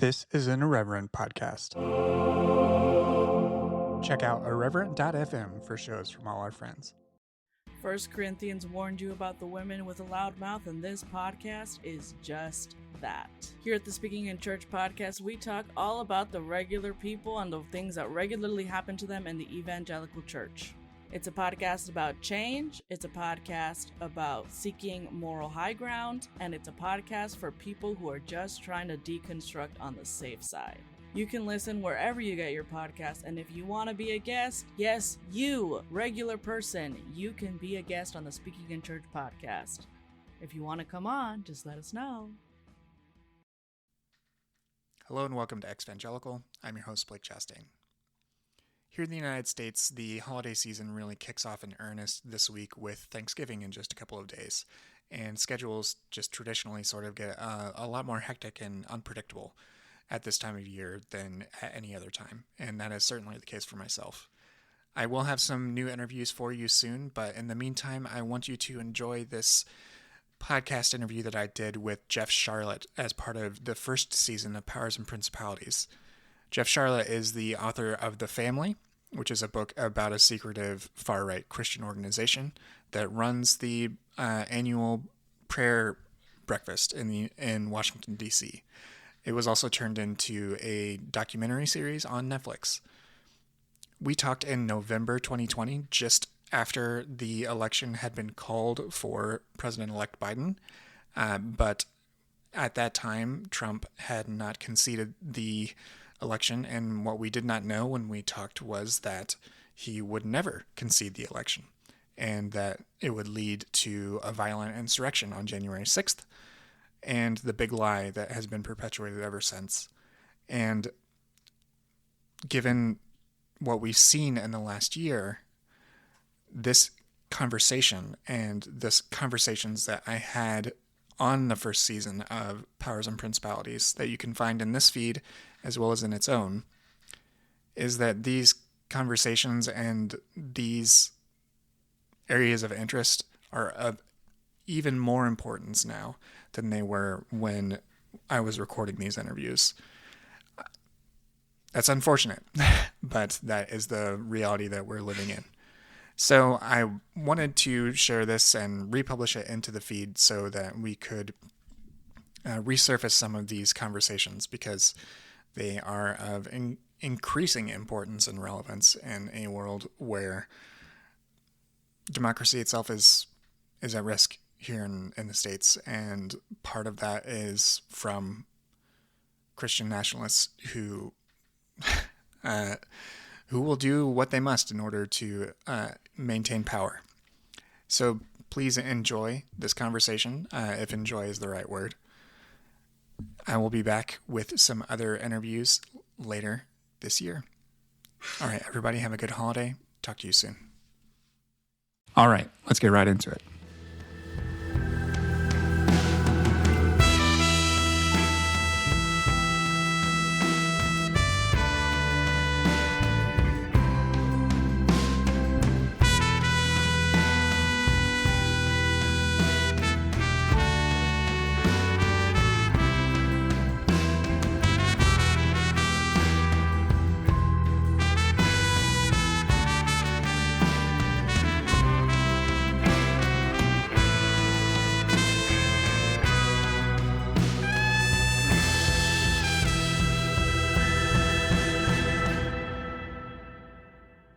This is an Irreverent podcast. Check out irreverent.fm for shows from all our friends. 1 Corinthians warned you about the women with a loud mouth, and this podcast is just that. Here at the Speaking in Church podcast, we talk all about the regular people and the things that regularly happen to them in the evangelical church. It's a podcast about change, it's a podcast about seeking moral high ground, and it's a podcast for people who are just trying to deconstruct on the safe side. You can listen wherever you get your podcast, and if you want to be a guest, yes, you, regular person, you can be a guest on the Speaking in Church podcast. If you want to come on, just let us know. Hello and welcome to Exvangelical. I'm your host, Blake Chastain. Here in the United States, the holiday season really kicks off in earnest this week with Thanksgiving in just a couple of days, and schedules just traditionally sort of get a lot more hectic and unpredictable at this time of year than at any other time, and that is certainly the case for myself. I will have some new interviews for you soon, but in the meantime, I want you to enjoy this podcast interview that I did with Jeff Sharlet as part of the first season of Powers and Principalities. Jeff Sharlet is the author of The Family, which is a book about a secretive far-right Christian organization that runs the annual prayer breakfast in Washington, D.C. It was also turned into a documentary series on Netflix. We talked in November 2020, just after the election had been called for President-elect Biden, but at that time, Trump had not conceded the election, and what we did not know when we talked was that he would never concede the election, and that it would lead to a violent insurrection on January 6th, and the big lie that has been perpetuated ever since. And given what we've seen in the last year, this conversation and this conversations that I had on the first season of Powers and Principalities that you can find in this feed as well as in its own, is that these conversations and these areas of interest are of even more importance now than they were when I was recording these interviews. That's unfortunate, but that is the reality that we're living in. So I wanted to share this and republish it into the feed so that we could resurface some of these conversations, because they are of increasing importance and relevance in a world where democracy itself is at risk here in the States, and part of that is from Christian nationalists who will do what they must in order to maintain power. So please enjoy this conversation, if enjoy is the right word. I will be back with some other interviews later this year. All right, everybody, have a good holiday. Talk to you soon. All right, let's get right into it.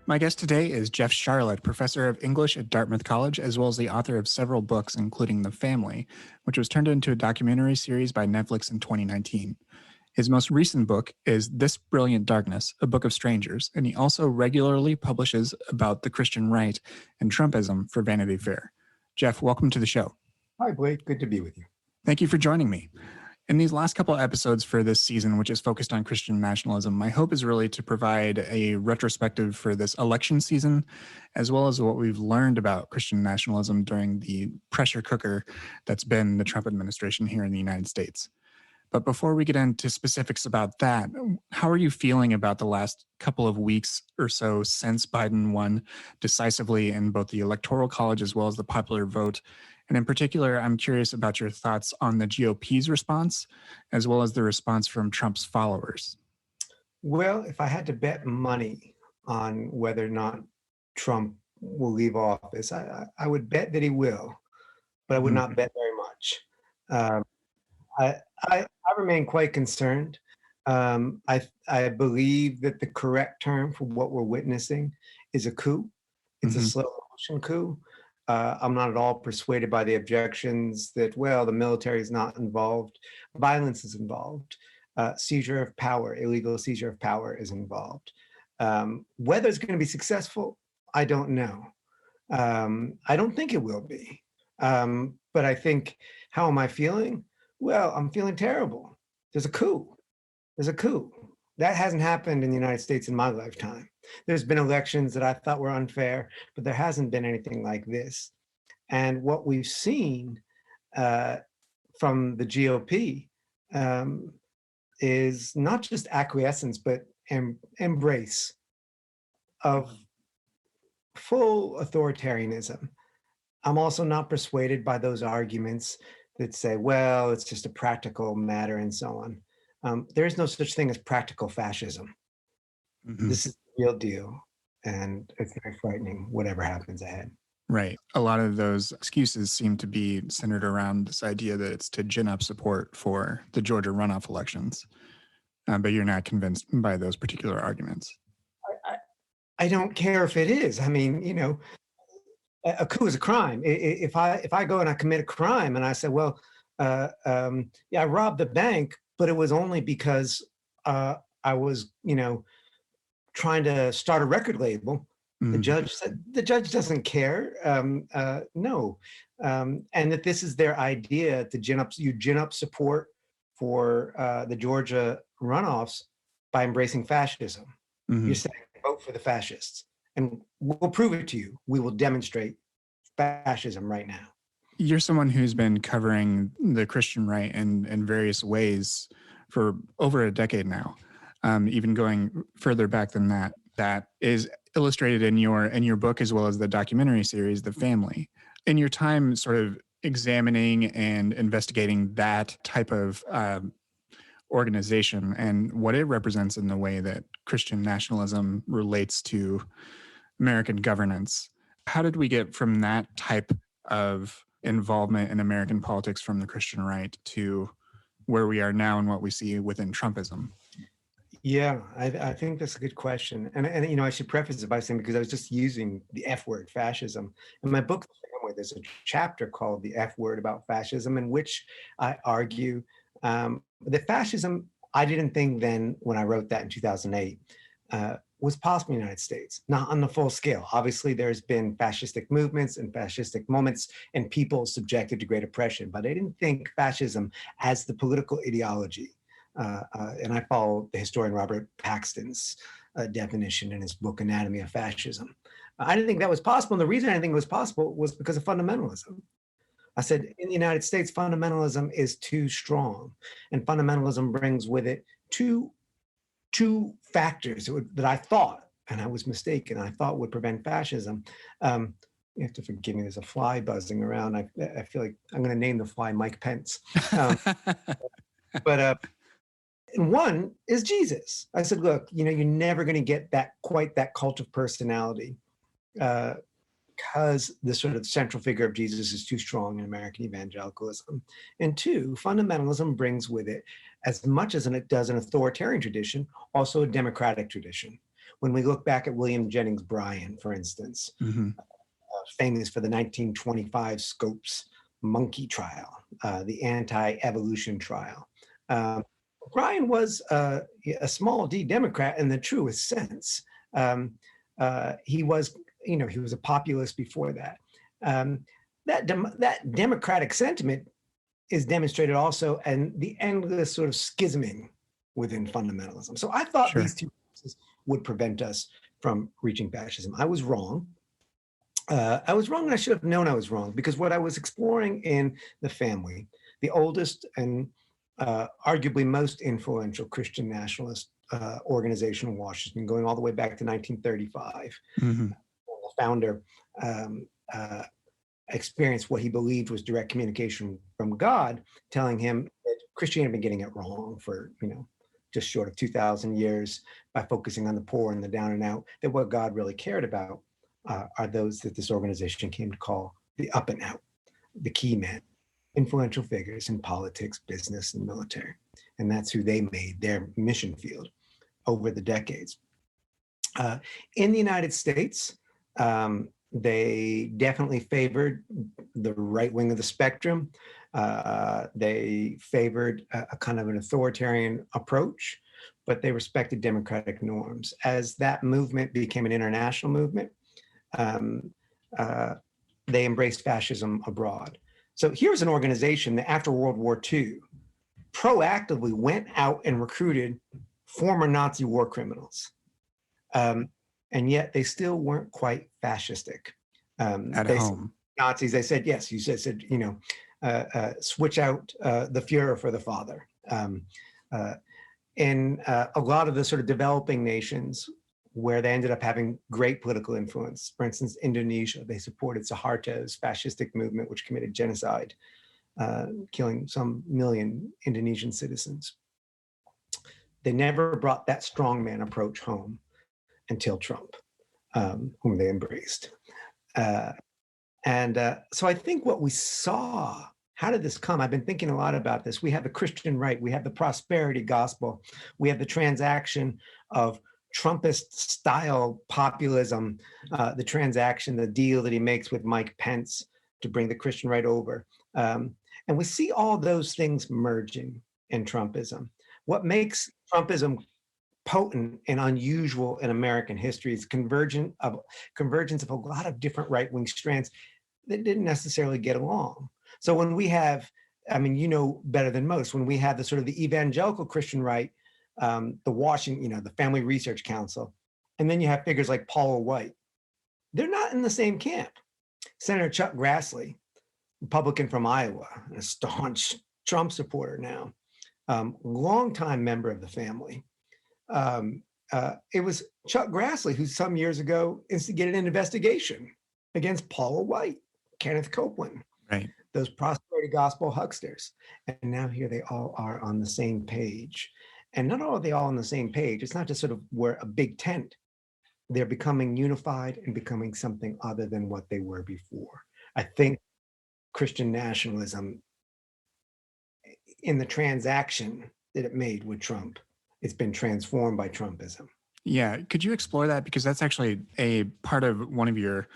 My guest today is Jeff Sharlet, professor of English at Dartmouth College, as well as the author of several books, including The Family, which was turned into a documentary series by Netflix in 2019. His most recent book is This Brilliant Darkness, A Book of Strangers, and he also regularly publishes about the Christian right and Trumpism for Vanity Fair. Jeff, welcome to the show. Hi, Blake. Good to be with you. Thank you for joining me. In these last couple of episodes for this season, which is focused on Christian nationalism, my hope is really to provide a retrospective for this election season, as well as what we've learned about Christian nationalism during the pressure cooker that's been the Trump administration here in the United States. But before we get into specifics about that, how are you feeling about the last couple of weeks or so since Biden won decisively in both the Electoral College as well as the popular vote And in particular, I'm curious about your thoughts on the GOP's response, as well as the response from Trump's followers. Well, if I had to bet money on whether or not Trump will leave office, I would bet that he will, but I would not bet very much. Um, I remain quite concerned. I believe that the correct term for what we're witnessing is a coup. It's a slow motion coup. I'm not at all persuaded by the objections that, well, the military is not involved. Violence is involved. Seizure of power, illegal seizure of power is involved. Whether it's going to be successful, I don't know. I don't think it will be. But I think, how am I feeling? Well, I'm feeling terrible. There's a coup. There's a coup. That hasn't happened in the United States in my lifetime. There's been elections that I thought were unfair, but there hasn't been anything like this. And what we've seen from the GOP is not just acquiescence, but embrace of full authoritarianism. I'm also not persuaded by those arguments that say, well, it's just a practical matter and so on. There is no such thing as practical fascism. This is the real deal, and it's very frightening, whatever happens ahead. Right. A lot of those excuses seem to be centered around this idea that it's to gin up support for the Georgia runoff elections. But you're not convinced by those particular arguments. I don't care if it is. I mean, a coup is a crime. If I go and I commit a crime and I say, well, yeah, I robbed the bank, but it was only because I was, trying to start a record label. The judge said the judge doesn't care. No, and that this is their idea to gin up support for the Georgia runoffs by embracing fascism. You're saying vote for the fascists, and we'll prove it to you. We will demonstrate fascism right now. You're someone who's been covering the Christian right in various ways for over a decade now, even going further back than that. That is illustrated in your book, as well as the documentary series, The Family. In your time sort of examining and investigating that type of organization and what it represents in the way that Christian nationalism relates to American governance, how did we get from that type of involvement in American politics from the Christian right to where we are now and what we see within Trumpism? Yeah, I think that's a good question. And I should preface it by saying, because I was just using the F word, fascism. In my book, there's a chapter called The F Word about fascism, in which I argue that fascism, I didn't think then when I wrote that in 2008, was possible in the United States, not on the full scale. Obviously, there's been fascistic movements and fascistic moments and people subjected to great oppression, but I didn't think fascism as the political ideology. And I follow the historian Robert Paxton's definition in his book, Anatomy of Fascism. I didn't think that was possible. And the reason I didn't think it was possible was because of fundamentalism. I said, in the United States, fundamentalism is too strong. And fundamentalism brings with it two factors that I thought, and I was mistaken, I thought would prevent fascism. You have to forgive me, there's a fly buzzing around. I feel like I'm going to name the fly Mike Pence. And one is Jesus. I said, look, you're never going to get quite that cult of personality because the sort of central figure of Jesus is too strong in American evangelicalism. And two, fundamentalism brings with it, as much as it does an authoritarian tradition, also a democratic tradition. When we look back at William Jennings Bryan, for instance, famous for the 1925 Scopes monkey trial, the anti-evolution trial. Bryan was a small d Democrat in the truest sense. He was a populist before that. That democratic sentiment is demonstrated also in the endless sort of schisming within fundamentalism. So I thought these two forces would prevent us from reaching fascism. I was wrong. And I should have known I was wrong, because what I was exploring in The Family, the oldest and arguably most influential Christian nationalist organization in Washington, going all the way back to 1935. The founder, experienced what he believed was direct communication from God, telling him that Christianity had been getting it wrong for, just short of 2,000 years by focusing on the poor and the down and out, that what God really cared about are those that this organization came to call the up and out, the key men, influential figures in politics, business, and military. And that's who they made their mission field over the decades. In the United States, they definitely favored the right wing of the spectrum. They favored a kind of an authoritarian approach, but they respected democratic norms. As that movement became an international movement, they embraced fascism abroad. So here's an organization that after World War II proactively went out and recruited former Nazi war criminals. And yet they still weren't quite fascistic. At home. Nazis, they said, yes, you said, switch out the Fuhrer for the father. In a lot of the sort of developing nations where they ended up having great political influence, for instance, Indonesia, they supported Suharto's fascistic movement, which committed genocide, killing some million Indonesian citizens. They never brought that strongman approach home until Trump, whom they embraced. So I think what we saw, how did this come? I've been thinking a lot about this. We have the Christian right, we have the prosperity gospel, we have the transaction of Trumpist style populism, the transaction, the deal that he makes with Mike Pence to bring the Christian right over. And we see all those things merging in Trumpism. What makes Trumpism potent and unusual in American history is convergence of a lot of different right-wing strands that didn't necessarily get along. So when we have, better than most, when we have the sort of the evangelical Christian right, the Washington, the Family Research Council, and then you have figures like Paula White, they're not in the same camp. Senator Chuck Grassley, Republican from Iowa, a staunch Trump supporter now, longtime member of the family. It was Chuck Grassley who some years ago instigated an investigation against Paula White, Kenneth Copeland, right? Those prosperity gospel hucksters. And now here they all are on the same page. And not only are they all on the same page, it's not just sort of we're a big tent. They're becoming unified and becoming something other than what they were before. I think Christian nationalism, in the transaction that it made with Trump, it's been transformed by Trumpism. Yeah. Could you explore that? Because that's actually a part of one of your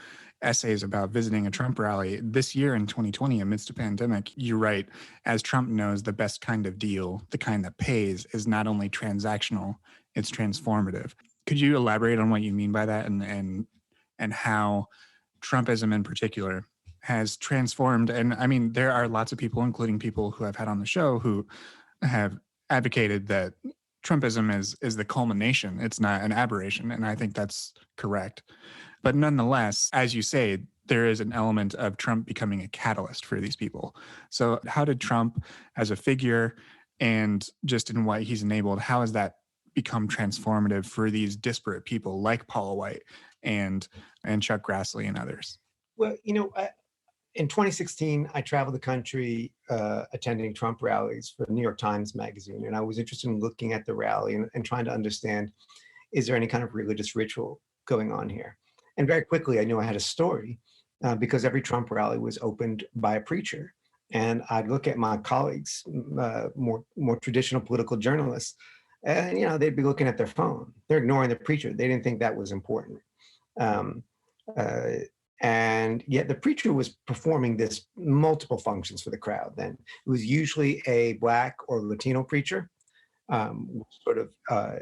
essays about visiting a Trump rally this year in 2020 amidst a pandemic. You write, as Trump knows, the best kind of deal, the kind that pays, is not only transactional, it's transformative. Could you elaborate on what you mean by that and how Trumpism in particular has transformed? And I mean, there are lots of people, including people who I've had on the show, who have advocated that Trumpism is the culmination. It's not an aberration. And I think that's correct. But nonetheless, as you say, there is an element of Trump becoming a catalyst for these people. So how did Trump as a figure and just in what he's enabled, how has that become transformative for these disparate people like Paula White and Chuck Grassley and others? Well, in 2016, I traveled the country attending Trump rallies for the New York Times Magazine. And I was interested in looking at the rally and trying to understand, is there any kind of religious ritual going on here? And very quickly, I knew I had a story because every Trump rally was opened by a preacher. And I'd look at my colleagues, more traditional political journalists, and they'd be looking at their phone. They're ignoring the preacher. They didn't think that was important. And yet the preacher was performing this multiple functions for the crowd then. It was usually a Black or Latino preacher, sort of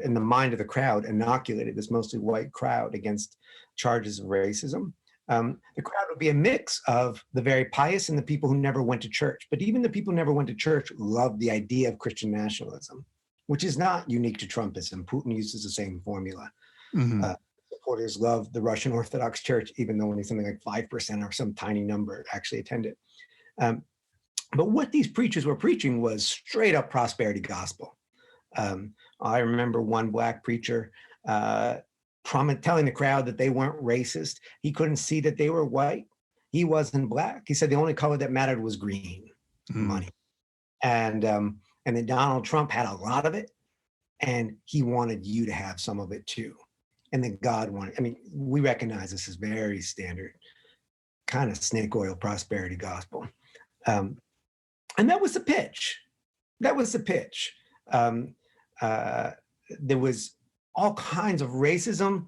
in the mind of the crowd, inoculated this mostly white crowd against charges of racism. The crowd would be a mix of the very pious and the people who never went to church. But even the people who never went to church loved the idea of Christian nationalism, which is not unique to Trumpism. Putin uses the same formula. Mm-hmm. Supporters love the Russian Orthodox Church, even though only something like 5% or some tiny number actually attended. But what these preachers were preaching was straight up prosperity gospel. I remember one Black preacher telling the crowd that they weren't racist. He couldn't see that they were white. He wasn't black. He said the only color that mattered was green, money. And then Donald Trump had a lot of it, and he wanted you to have some of it too. And then God wanted, I mean, we recognize this is very standard kind of snake oil prosperity gospel. And that was the pitch. That was the pitch. There was all kinds of racism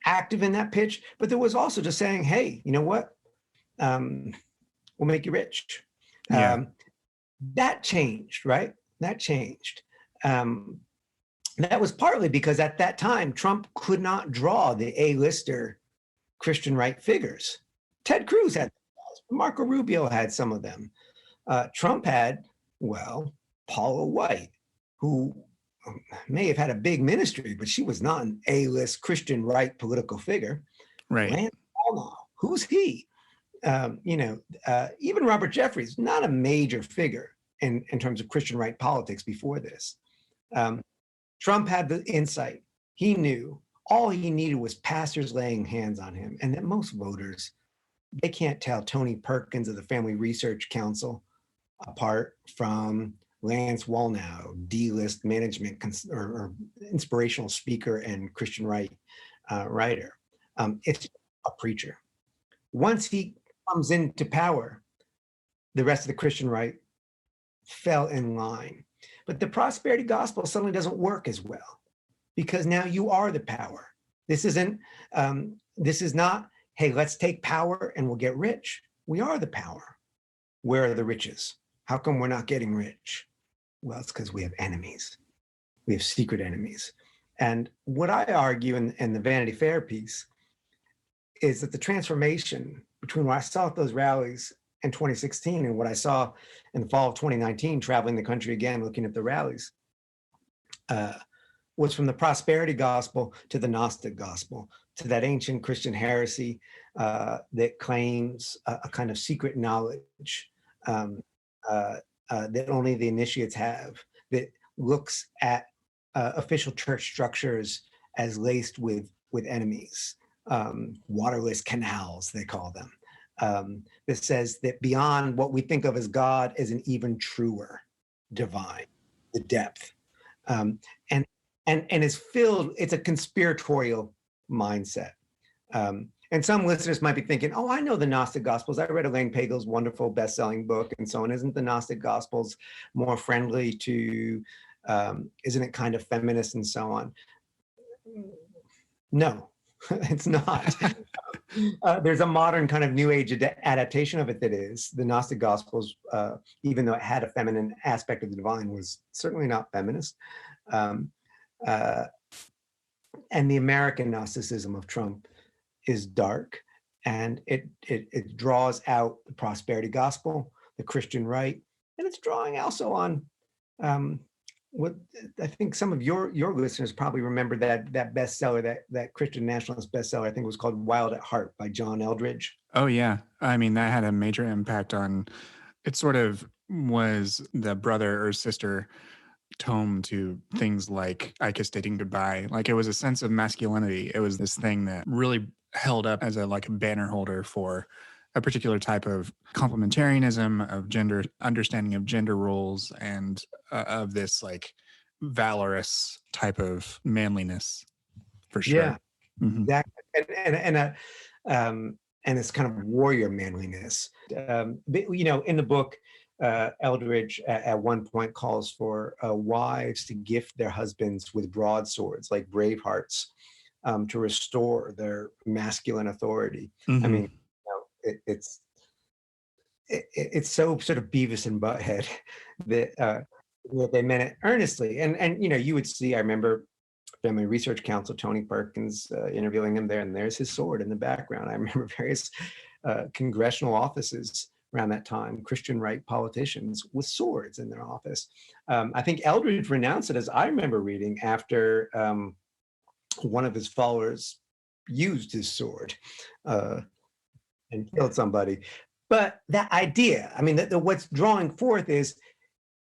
active in that pitch, but there was also just saying, hey, you know what? We'll make you rich. Yeah. That changed, right? That changed. That was partly because at that time, Trump could not draw the A-lister Christian right figures. Ted Cruz had them. Marco Rubio had some of them. Trump had, well, Paula White, who may have had a big ministry, but she was not an A-list Christian right political figure. Right. Lance Wallnau, who's he? Even Robert Jeffries, not a major figure in terms of Christian right politics before this. Trump had the insight. He knew all he needed was pastors laying hands on him, and that most voters, they can't tell Tony Perkins of the Family Research Council apart from Lance Wallnau, D-list management or inspirational speaker and Christian right writer. It's a preacher. Once he comes into power, the rest of the Christian right fell in line. But the prosperity gospel suddenly doesn't work as well because now you are the power. This is not, hey, let's take power and we'll get rich. We are the power. Where are the riches? How come we're not getting rich? Well, it's because we have enemies. We have secret enemies. And what I argue in the Vanity Fair piece is that the transformation between what I saw at those rallies in 2016 and what I saw in the fall of 2019, traveling the country again, looking at the rallies, was from the prosperity gospel to the Gnostic gospel, to that ancient Christian heresy that claims a kind of secret knowledge that only the initiates have, that looks at official church structures as laced with enemies, waterless canals, they call them. That says that beyond what we think of as God is an even truer divine, the depth. And is filled, it's a conspiratorial mindset. And some listeners might be thinking, oh, I know the Gnostic Gospels. I read Elaine Pagel's wonderful best-selling book and so on. Isn't the Gnostic Gospels more friendly to, isn't it kind of feminist and so on? No, it's not. There's a modern kind of New Age adaptation of it that is. The Gnostic Gospels, even though it had a feminine aspect of the divine, was certainly not feminist. And the American Gnosticism of Trump is dark, and it draws out the prosperity gospel, the Christian right, and it's drawing also on what I think some of your listeners probably remember that bestseller, that Christian nationalist bestseller, I think it was called Wild at Heart by John Eldredge. Oh yeah, I mean that had a major impact on. It sort of was the brother or sister tome to things like I Kissed Dating Goodbye. Like it was a sense of masculinity. It was this thing that really held up as a banner holder for a particular type of complementarianism, of gender, understanding of gender roles, and of this valorous type of manliness, for sure. Yeah, exactly. And it's kind of warrior manliness. In the book, Eldredge at one point calls for wives to gift their husbands with broadswords like Bravehearts to restore their masculine authority. I mean, it's so sort of Beavis and Butthead that they meant it earnestly. And you would see, I remember Family Research Council, Tony Perkins interviewing him there, and there's his sword in the background. I remember various congressional offices around that time, Christian right politicians with swords in their office. I think Eldredge renounced it, as I remember reading, after one of his followers used his sword and killed somebody. But that idea, I mean, what's drawing forth is,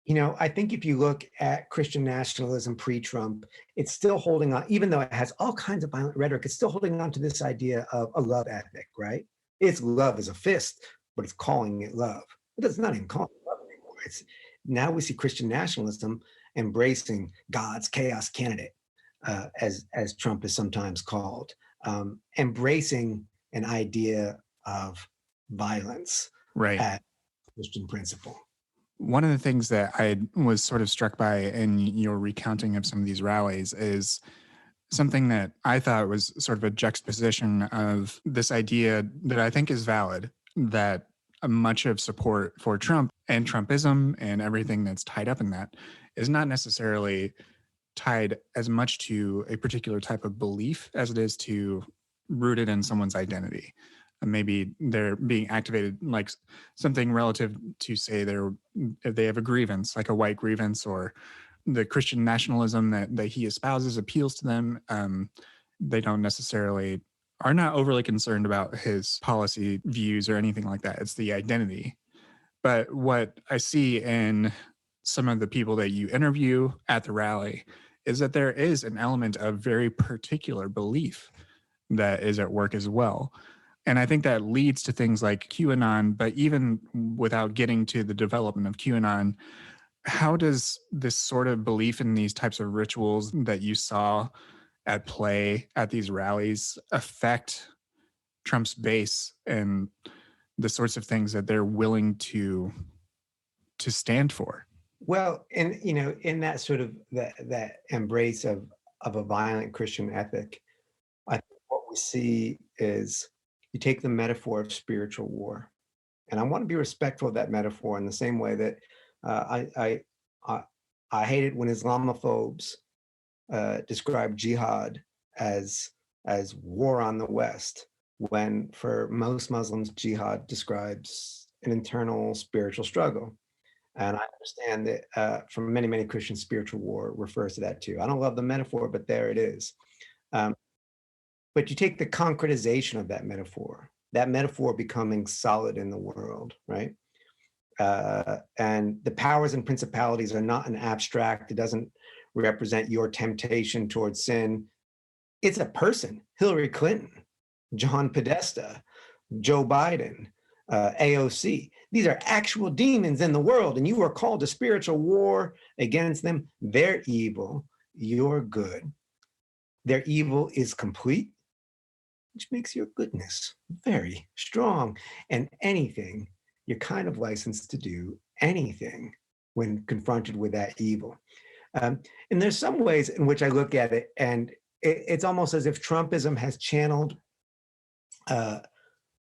I think if you look at Christian nationalism pre-Trump, it's still holding on, even though it has all kinds of violent rhetoric, it's still holding on to this idea of a love ethic, right? It's love as a fist, but it's calling it love. It's not even calling it love anymore. It's now we see Christian nationalism embracing God's chaos candidate, as Trump is sometimes called, embracing an idea of violence Right. as Christian principle. One of the things that I was sort of struck by in your recounting of some of these rallies is something that I thought was sort of a juxtaposition of this idea that I think is valid, that much of support for Trump and Trumpism and everything that's tied up in that is not necessarily tied as much to a particular type of belief as it is to rooted in someone's identity. And maybe they're being activated like something relative to, say, if they have a grievance, like a white grievance, or the Christian nationalism that he espouses appeals to them. They don't necessarily are not overly concerned about his policy views or anything like that. It's the identity. But what I see in some of the people that you interview at the rally is that there is an element of very particular belief that is at work as well. And I think that leads to things like QAnon, but even without getting to the development of QAnon, how does this sort of belief in these types of rituals that you saw at play at these rallies affect Trump's base and the sorts of things that they're willing to stand for? Well, in that sort of that embrace of a violent Christian ethic, I think what we see is you take the metaphor of spiritual war, and I want to be respectful of that metaphor in the same way that I hate it when Islamophobes describe jihad as war on the West, when for most Muslims, jihad describes an internal spiritual struggle. And I understand that for many, many Christians, spiritual war refers to that too. I don't love the metaphor, but there it is. But you take the concretization of that metaphor becoming solid in the world, right? And the powers and principalities are not an abstract. It doesn't represent your temptation towards sin. It's a person: Hillary Clinton, John Podesta, Joe Biden, AOC. These are actual demons in the world, and you are called to spiritual war against them. They're evil, you're good. Their evil is complete, which makes your goodness very strong. And anything, you're kind of licensed to do anything when confronted with that evil. And there's some ways in which I look at it, and it's almost as if Trumpism has channeled the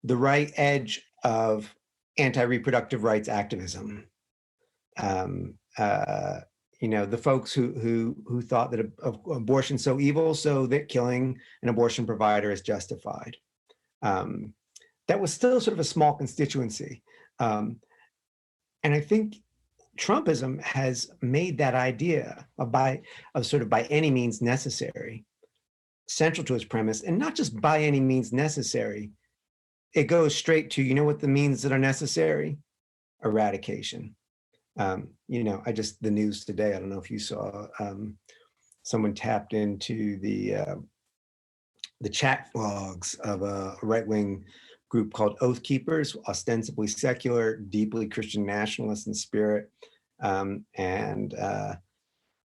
right edge of anti-reproductive rights activism. The folks who thought that abortion's so evil, so that killing an abortion provider is justified. That was still sort of a small constituency. And I think Trumpism has made that idea of by any means necessary central to its premise, and not just by any means necessary. It goes straight to, what the means that are necessary? Eradication. The news today, I don't know if you saw, someone tapped into the chat logs of a right-wing group called Oath Keepers, ostensibly secular, deeply Christian nationalist in spirit.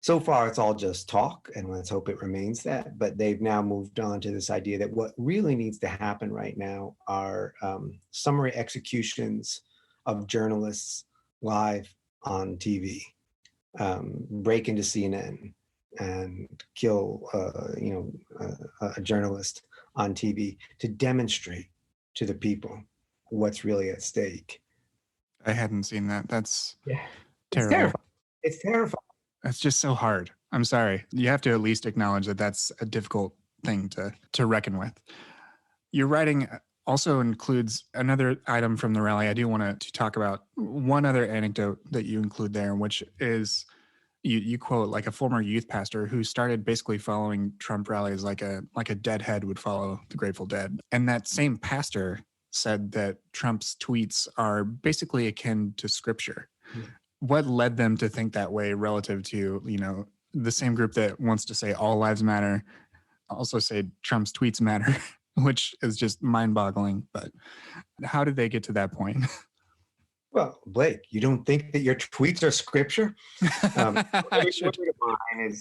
So far, it's all just talk, and let's hope it remains that. But they've now moved on to this idea that what really needs to happen right now are summary executions of journalists live on TV, break into CNN and kill, a journalist on TV to demonstrate to the people what's really at stake. I hadn't seen that. That's terrible. Terrifying. It's terrifying. That's just so hard. I'm sorry. You have to at least acknowledge that that's a difficult thing to reckon with. Your writing also includes another item from the rally. I do want to talk about one other anecdote that you include there, which is you quote like a former youth pastor who started basically following Trump rallies like a deadhead would follow the Grateful Dead. And that same pastor said that Trump's tweets are basically akin to scripture. Yeah. What led them to think that way relative to, the same group that wants to say all lives matter, also say Trump's tweets matter? which is just mind-boggling. But how did they get to that point? Well, Blake, you don't think that your tweets are scripture? Every Should... word of mine is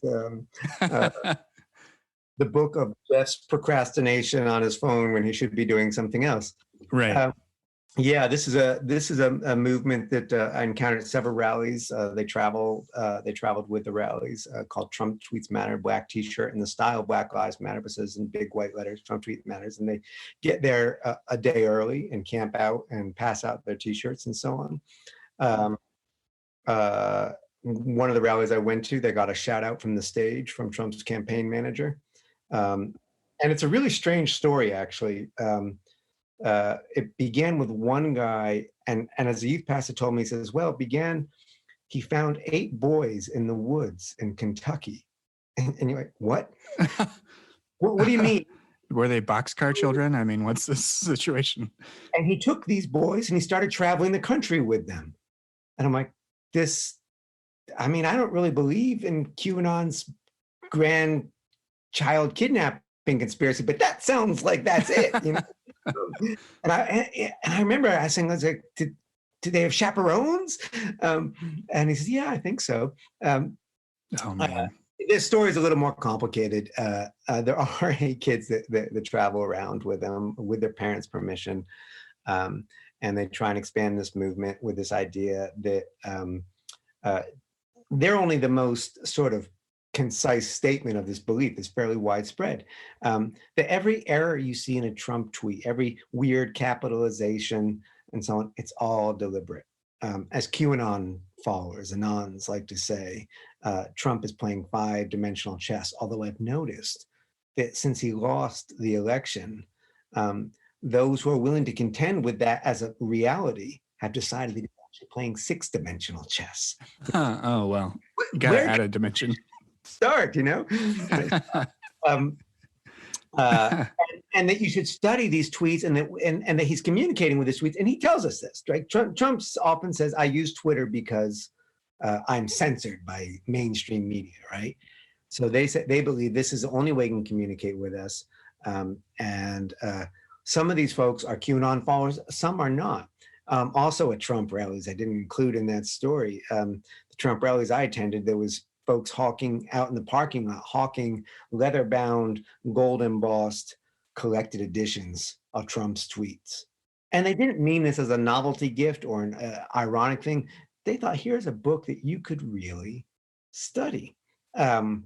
the book of Jeff's procrastination on his phone when he should be doing something else. Right. Yeah, this is a movement that I encountered at several rallies. They traveled with the rallies called Trump Tweets Matter, black T-shirt, and the style Black Lives Matter, but says in big white letters, Trump Tweets Matters, and they get there a day early and camp out and pass out their T-shirts and so on. One of the rallies I went to, they got a shout out from the stage from Trump's campaign manager, and it's a really strange story actually. It began with one guy, and as the youth pastor told me, he says, well, he found 8 boys in the woods in Kentucky. And you're like, what? What do you mean? Were they boxcar children? I mean, what's this situation? And he took these boys and he started traveling the country with them. And I'm like, I don't really believe in QAnon's grand child kidnapping conspiracy, but that sounds like that's it, you know? And I remember asking, I was like, did they have chaperones? And he says, yeah, I think so. Oh, man. This story is a little more complicated. There are 8 kids that travel around with them with their parents' permission. And they try and expand this movement with this idea that they're only the most sort of concise statement of this belief is fairly widespread, that every error you see in a Trump tweet, every weird capitalization and so on, it's all deliberate. As QAnon followers, Anons like to say, Trump is playing 5-dimensional chess, although I've noticed that since he lost the election, those who are willing to contend with that as a reality have decided that he's actually playing 6-dimensional chess. Oh, well, you gotta add a dimension. Start, you know? And that you should study these tweets and that he's communicating with his tweets. And he tells us this, right? Trump often says, I use Twitter because I'm censored by mainstream media, right? So they believe this is the only way he can communicate with us. And some of these folks are QAnon followers, some are not. Also at Trump rallies, I didn't include in that story, the Trump rallies I attended, there was folks hawking out in the parking lot, hawking leather-bound, gold-embossed collected editions of Trump's tweets. And they didn't mean this as a novelty gift or an ironic thing. They thought, here's a book that you could really study. That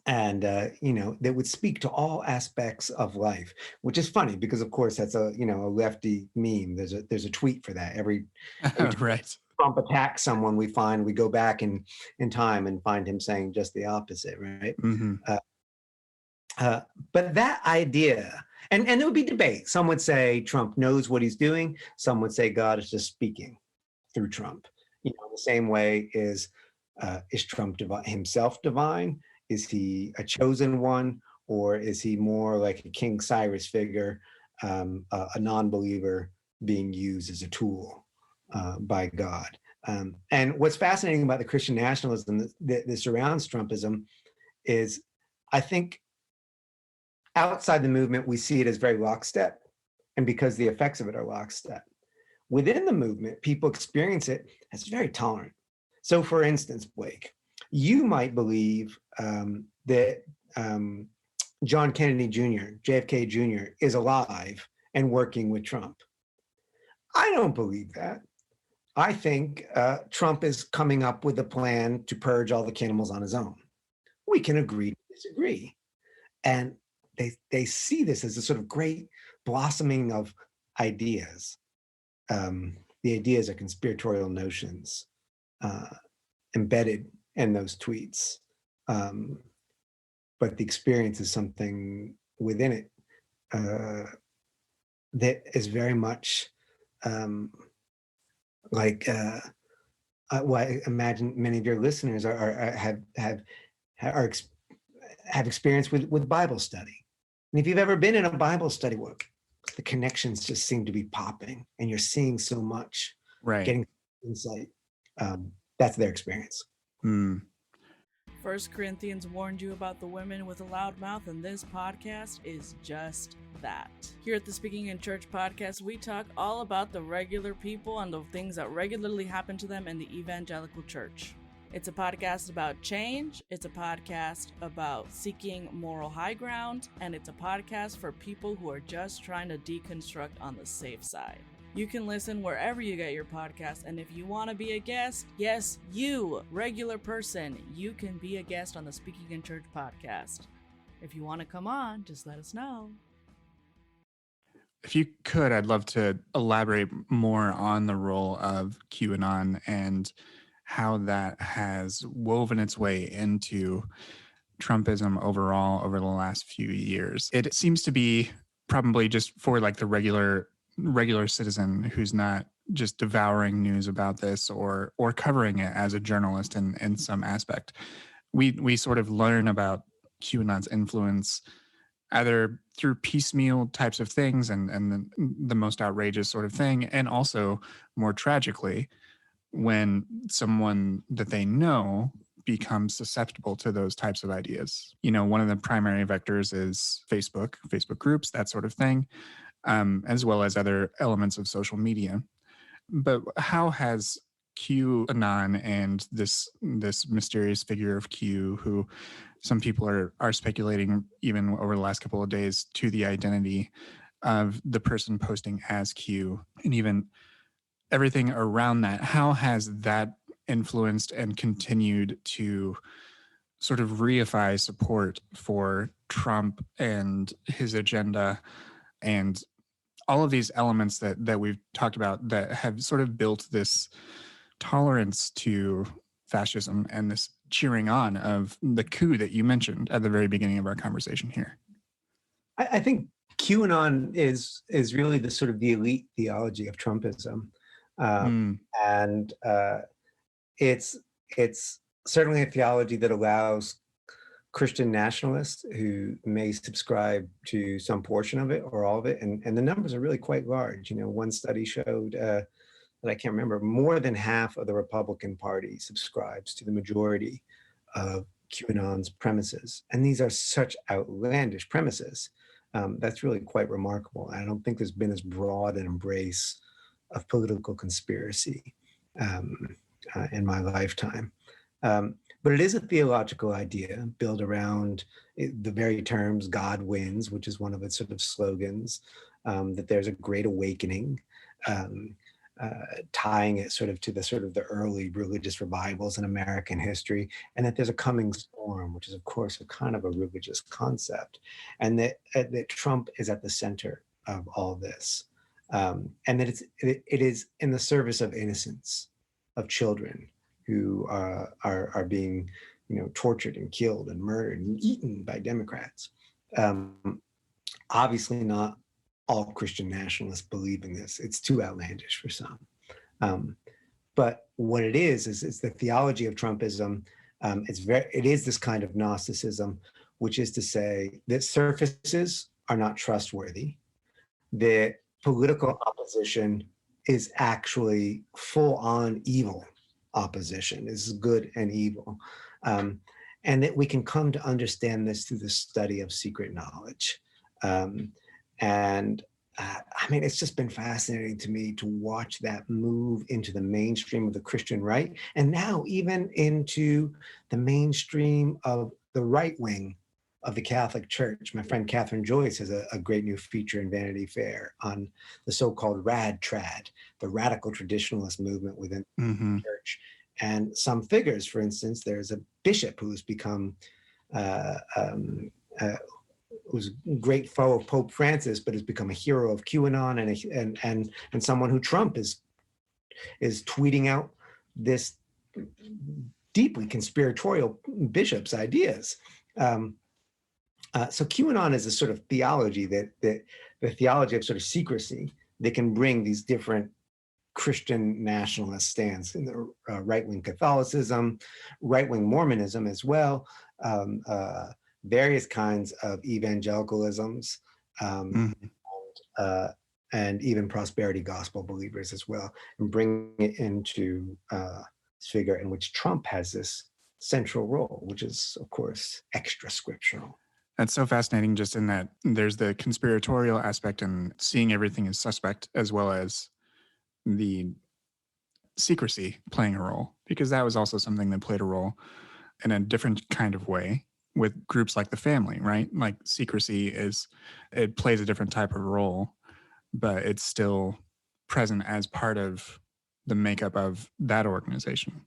would speak to all aspects of life, which is funny because, of course, that's a lefty meme. There's a tweet for that every right. Trump attacks someone, we go back in time and find him saying just the opposite, right? Mm-hmm. But that idea, and there would be debate. Some would say Trump knows what he's doing. Some would say God is just speaking through Trump. The same way is Trump himself divine? Is he a chosen one? Or is he more like a King Cyrus figure, a non-believer being used as a tool by God? And what's fascinating about the Christian nationalism that surrounds Trumpism is, I think, outside the movement, we see it as very lockstep, and because the effects of it are lockstep. Within the movement, people experience it as very tolerant. So, for instance, Blake, you might believe that John Kennedy Jr., JFK Jr., is alive and working with Trump. I don't believe that. I think Trump is coming up with a plan to purge all the cannibals on his own. We can agree to disagree. And they see this as a sort of great blossoming of ideas. The ideas are conspiratorial notions embedded in those tweets. But the experience is something within it that is very much I imagine many of your listeners have experience with Bible study. And if you've ever been in a Bible study, the connections just seem to be popping, and you're seeing so much, right? Getting insight. That's their experience. First Corinthians warned you about the women with a loud mouth, and this podcast is just that. Here at the Speaking in Church podcast, we talk all about the regular people and the things that regularly happen to them in the evangelical church. It's a podcast about change, it's a podcast about seeking moral high ground, and it's a podcast for people who are just trying to deconstruct on the safe side. You can listen wherever you get your podcast, and if you want to be a guest, yes, you, regular person, you can be a guest on the Speaking in Church podcast. If you want to come on, just let us know. If you could, I'd love to elaborate more on the role of QAnon and how that has woven its way into Trumpism overall over the last few years. It seems to be probably just for like the regular citizen who's not just devouring news about this or covering it as a journalist in some aspect. We sort of learn about QAnon's influence either through piecemeal types of things and the most outrageous sort of thing, and also more tragically, when someone that they know becomes susceptible to those types of ideas. You know, one of the primary vectors is Facebook groups, that sort of thing, as well as other elements of social media. But how has QAnon and this mysterious figure of Q, who some people are speculating even over the last couple of days to the identity of the person posting as Q, and even everything around that, how has that influenced and continued to sort of reify support for Trump and his agenda and all of these elements that we've talked about that have sort of built this tolerance to fascism and this cheering on of the coup that you mentioned at the very beginning of our conversation here? I think QAnon is really the sort of the elite theology of Trumpism. And it's certainly a theology that allows Christian nationalists who may subscribe to some portion of it or all of it, and the numbers are really quite large. You know, one study showed that I can't remember, more than half of the Republican Party subscribes to the majority of QAnon's premises, and these are such outlandish premises. That's really quite remarkable. I don't think there's been as broad an embrace of political conspiracy in my lifetime. But it is a theological idea built around the very terms God wins, which is one of its sort of slogans, that there's a great awakening, tying it sort of to the early religious revivals in American history, and that there's a coming storm, which is of course a kind of a religious concept, and that Trump is at the center of all this. And that it is in the service of innocence, of children who are being, tortured and killed and murdered and eaten by Democrats. Obviously, not all Christian nationalists believe in this. It's too outlandish for some. But what it is the theology of Trumpism. It is this kind of Gnosticism, which is to say that surfaces are not trustworthy, that political opposition is actually full-on evil opposition, is good and evil. And that we can come to understand this through the study of secret knowledge. It's just been fascinating to me to watch that move into the mainstream of the Christian right, and now even into the mainstream of the right wing of the Catholic Church. My friend Katherine Joyce has a great new feature in Vanity Fair on the so-called rad trad, the radical traditionalist movement within the church. And some figures, for instance, there's a bishop who's become who's a great foe of Pope Francis, but has become a hero of QAnon and someone who Trump is tweeting out this deeply conspiratorial bishop's ideas. So QAnon is a sort of theology that the theology of sort of secrecy that can bring these different Christian nationalist stands in the right-wing Catholicism, right-wing Mormonism as well, various kinds of evangelicalisms, and even prosperity gospel believers as well, and bring it into this figure in which Trump has this central role, which is, of course, extra scriptural. That's so fascinating, just in that there's the conspiratorial aspect and seeing everything as suspect, as well as the secrecy playing a role, because that was also something that played a role in a different kind of way with groups like the family, right? Like secrecy it plays a different type of role, but it's still present as part of the makeup of that organization.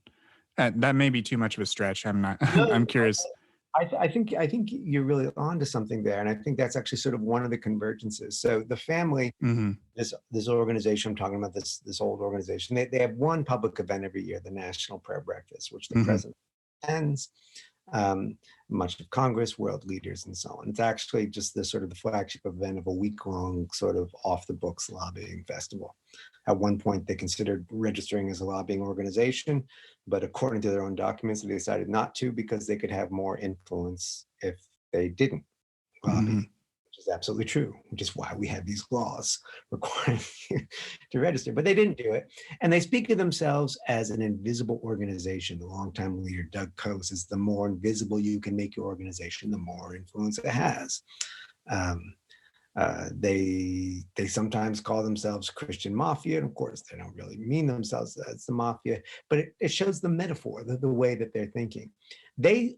That may be too much of a stretch. I'm not. No, I'm curious. I think you're really on to something there, and I think that's actually sort of one of the convergences. So the family, this organization I'm talking about, this old organization, they have one public event every year, the National Prayer Breakfast, which the president attends. Much of Congress, world leaders, and so on. It's actually just the sort of the flagship event of a week-long sort of off-the-books lobbying festival. At one point, they considered registering as a lobbying organization, but according to their own documents, they decided not to because they could have more influence if they didn't lobby, which is absolutely true, which is why we have these laws requiring you to register. But they didn't do it. And they speak of themselves as an invisible organization. The longtime leader, Doug Coe, says the more invisible you can make your organization, the more influence it has. They sometimes call themselves Christian Mafia, and of course they don't really mean themselves as the mafia, but it shows the metaphor, the way that they're thinking. They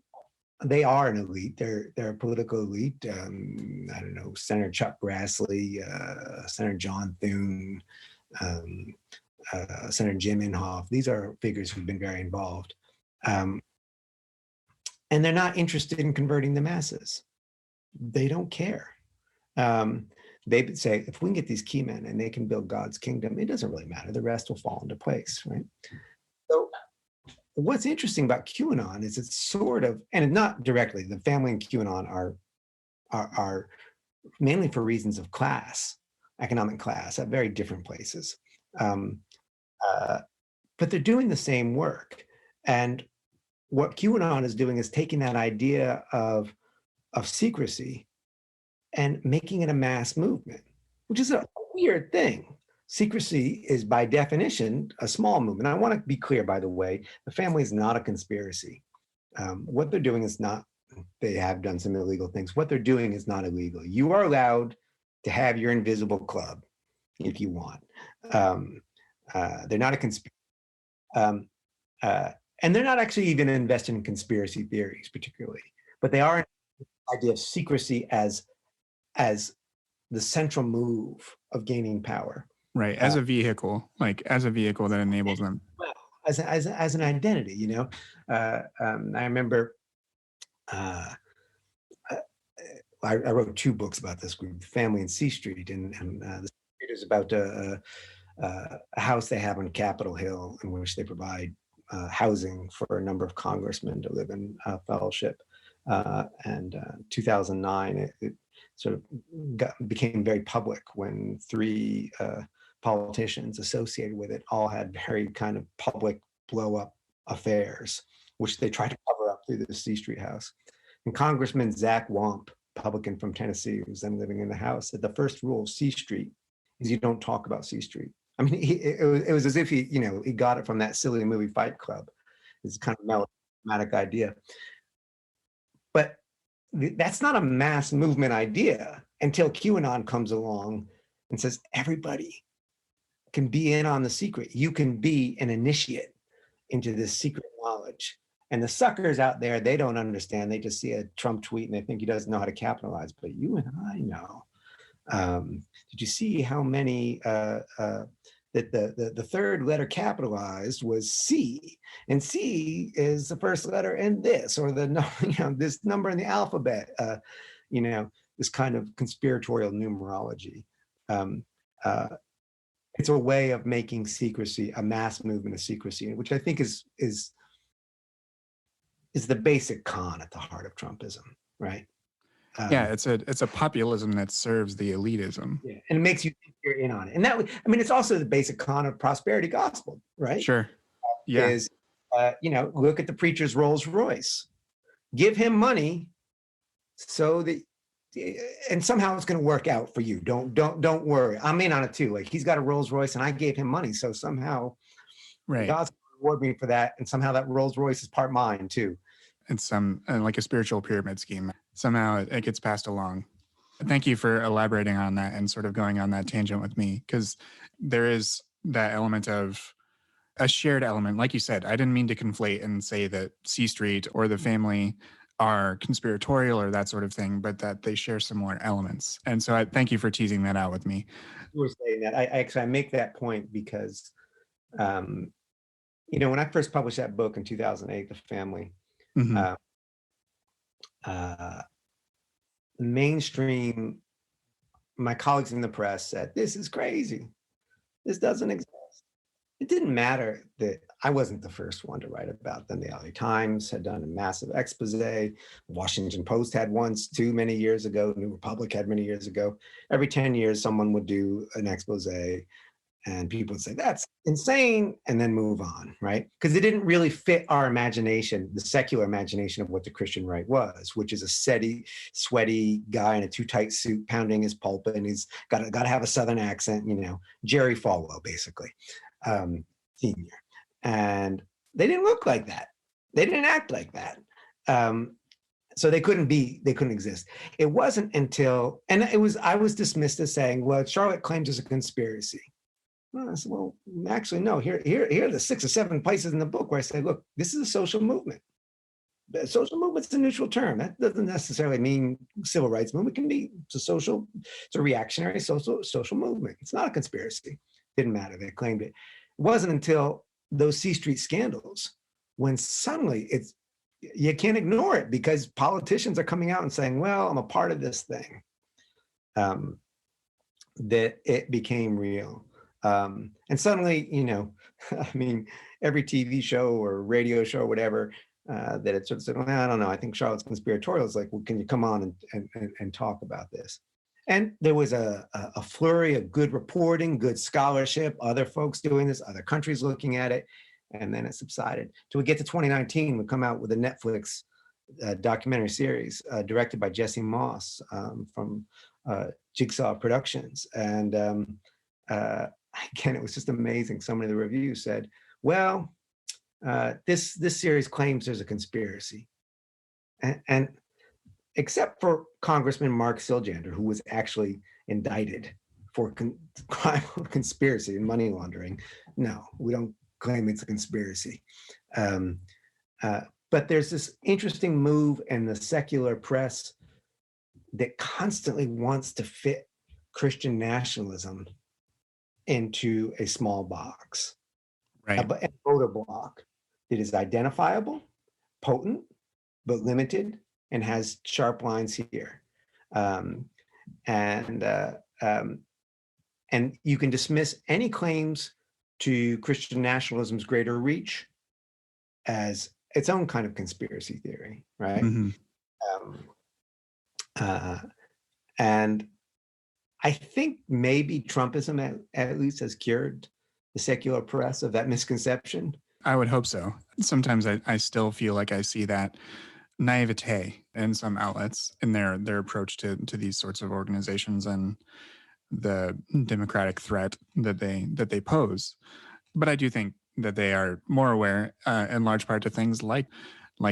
are an elite. They're a political elite. I don't know, Senator Chuck Grassley, Senator John Thune, Senator Jim Inhofe. These are figures who've been very involved, and they're not interested in converting the masses. They don't care. They say, if we can get these key men and they can build God's kingdom, it doesn't really matter. The rest will fall into place, right? So what's interesting about QAnon is it's sort of, and not directly, the family and QAnon are mainly for reasons of class, economic class, at very different places. But they're doing the same work. And what QAnon is doing is taking that idea of secrecy and making it a mass movement, which is a weird thing. Secrecy is by definition a small movement. I want to be clear, by the way, the family is not a conspiracy. What they're doing is not, they have done some illegal things. What they're doing is not illegal. You are allowed to have your invisible club if you want. They're not a conspiracy. And they're not actually even invested in conspiracy theories particularly, but they are an idea of secrecy as the central move of gaining power. Right, as a vehicle, that enables them. Well, as an identity, you know. I remember I wrote 2 books about this group, Family and C Street, and the Street is about a house they have on Capitol Hill in which they provide housing for a number of congressmen to live in fellowship. And 2009, it sort of became very public when 3 politicians associated with it all had very kind of public blow-up affairs, which they tried to cover up through the C Street house. And Congressman Zach Wamp, Republican from Tennessee, who was then living in the house, said the first rule of C Street is you don't talk about C Street. I mean, it was as if he got it from that silly movie Fight Club. It's kind of melodramatic idea. But that's not a mass movement idea until QAnon comes along and says, everybody can be in on the secret. You can be an initiate into this secret knowledge. And the suckers out there, they don't understand. They just see a Trump tweet and they think he doesn't know how to capitalize. But you and I know. Did you see how many that the third letter capitalized was C, and C is the first letter in this, or this number in the alphabet, this kind of conspiratorial numerology. It's a way of making secrecy a mass movement of secrecy, which I think is the basic con at the heart of Trumpism, right? It's a populism that serves the elitism. Yeah, and it makes you think you're in on it. And it's also the basic con of prosperity gospel, right? Sure. Yeah. Is, look at the preacher's Rolls Royce. Give him money so that, and somehow it's going to work out for you. Don't worry. I'm in on it too. Like, he's got a Rolls Royce and I gave him money. So somehow God's going to reward me for that. And somehow that Rolls Royce is part mine too. it's some like a spiritual pyramid scheme. Somehow it gets passed along. Thank you for elaborating on that and sort of going on that tangent with me, because there is that element of a shared element. Like you said, I didn't mean to conflate and say that C Street or the family are conspiratorial or that sort of thing, but that they share similar elements. And so I thank you for teasing that out with me. You were saying that. I make that point because, when I first published that book in 2008, The Family, Mm-hmm. Mainstream, my colleagues in the press said, this is crazy. This doesn't exist. It didn't matter that I wasn't the first one to write about them. The LA Times had done a massive expose. Washington Post had once, too, many years ago. New Republic had many years ago. Every 10 years, someone would do an expose and people would say, that's insane, and then move on, right? Because it didn't really fit our imagination, the secular imagination of what the Christian right was, which is a sweaty guy in a too tight suit pounding his pulpit, and he's got to have a Southern accent, Jerry Falwell, basically, senior. And they didn't look like that. They didn't act like that. So they couldn't exist. It wasn't until, I was dismissed as saying, well, Sharlet claims it's a conspiracy. I said, well, actually, no. Here are the 6 or 7 places in the book where I say, look, this is a social movement. The social movement's a neutral term. That doesn't necessarily mean civil rights movement. It can be it's a reactionary social movement. It's not a conspiracy. Didn't matter. They claimed it. It wasn't until those C Street scandals when suddenly you can't ignore it because politicians are coming out and saying, well, I'm a part of this thing, that it became real. And suddenly, every TV show or radio show or whatever that it sort of said, well, I don't know, I think Sharlet's conspiratorial. It's like, well, can you come on and talk about this? And there was a flurry of good reporting, good scholarship, other folks doing this, other countries looking at it, and then it subsided. Till we get to 2019, we come out with a Netflix documentary series directed by Jesse Moss from Jigsaw Productions. And again, it was just amazing. So many of the reviews said, well, this series claims there's a conspiracy. And except for Congressman Mark Siljander, who was actually indicted for crime of conspiracy and money laundering, no, we don't claim it's a conspiracy. But there's this interesting move in the secular press that constantly wants to fit Christian nationalism into a small box, right? A voter block that is identifiable, potent, but limited, and has sharp lines here. And you can dismiss any claims to Christian nationalism's greater reach as its own kind of conspiracy theory, right? Mm-hmm. And I think maybe Trumpism at least has cured the secular press of that misconception. I would hope so. Sometimes I still feel like I see that naivete in some outlets in their approach to these sorts of organizations and the democratic threat that they pose. But I do think that they are more aware in large part to things like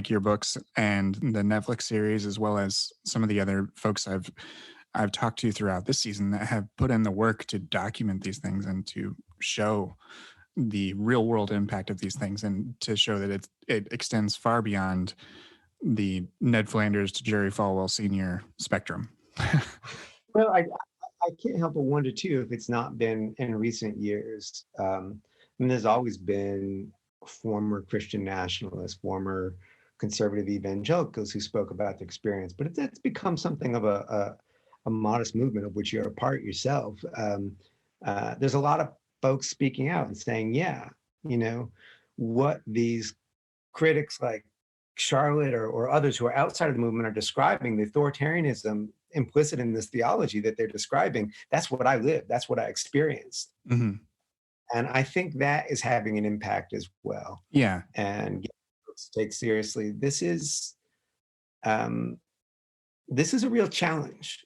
your books and the Netflix series, as well as some of the other folks I've talked to throughout this season that have put in the work to document these things and to show the real world impact of these things, and to show that it extends far beyond the Ned Flanders to Jerry Falwell Sr. spectrum. Well, I can't help but wonder too if it's not been in recent years. There's always been former Christian nationalists, former conservative evangelicals who spoke about the experience, but it's become something of a modest movement of which you're a part yourself. There's a lot of folks speaking out and saying, yeah, what these critics like Sharlet or others who are outside of the movement are describing, the authoritarianism implicit in this theology that they're describing, that's what I lived, that's what I experienced. Mm-hmm. And I think that is having an impact as well. Yeah. And take seriously, this is a real challenge.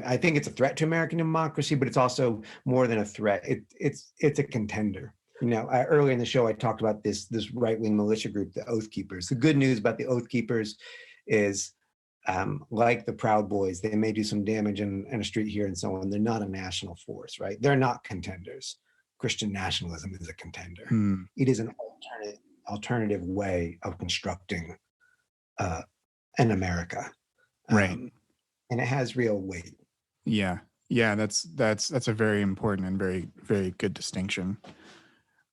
I think it's a threat to American democracy, but it's also more than a threat. It's a contender. Earlier in the show, I talked about this right-wing militia group, the Oath Keepers. The good news about the Oath Keepers is, like the Proud Boys, they may do some damage in a street here and so on. They're not a national force, right? They're not contenders. Christian nationalism is a contender. It is an alternative way of constructing an America, right? And it has real weight. Yeah, that's a very important and very, very good distinction.